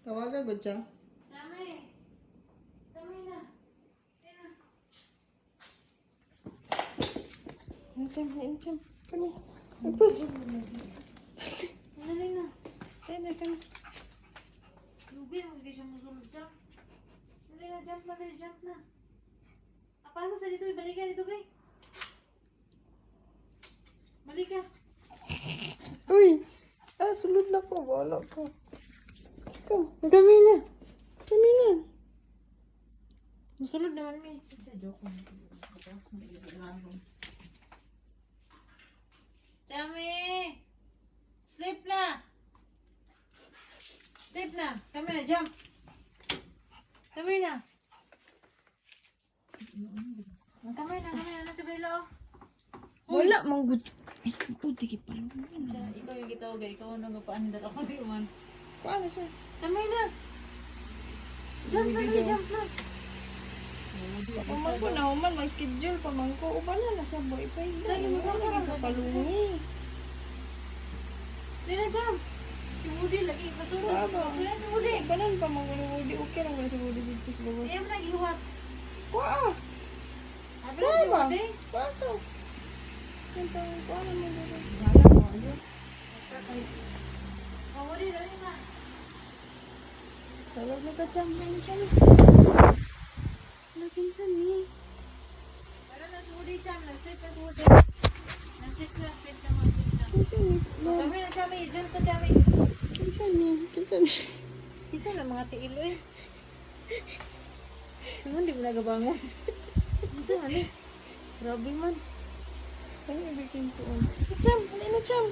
Tawagan ko siya. Dami. Dami na. Incam. Kami. Tapos. Dali na. Kami. Lugi, magiging siya musulod dyan. Dali na, jump na. Apasa sa dito, balik ka dito, be. Balik ka. Uy! Sulod na ko. Wala ko. Kami na. Musulod naman, me. Sa joke mo. Chami! Sleep na! Kami na, jump! Kami na! Nasa belo. Wala, manggod. Ay, puti ki pala. Ikaw yung gitawag, ikaw ang nagpaandar ako, di man. Paano siya? Kami na! Jump na! Paman ko na human, may schedule pa man ko. Ubala na siya, boy. Lagi mo sa Lagi sa palungi. Di na, jump! Si Woody lagi, pasunod. Baba. Wala si Woody. Balan pa man ko ni Woody. Okay lang wala si Woody dito sa labas. Ayaw na, gihuwat. Wah! Sabi na si Woody. Baka. Kanta ko ano mo dito. Wala mo, ayun. Basta kahit. Oh, Woody, dali na. Tawag na ka dyan, pinsan. Wala pinsan ni. Wala na si Woody, jam. Nag-sleep na si Woody. Nag-sleep na, sleep na. Pinsan ni. Kami na, Chami. Jump to, Chami. Pinsan ni. Isa na mga tiilo eh. Naman, di mo nagabangon. Isa man eh. Grabe man. Ano ibigin ko? Cham! Ano na, Cham?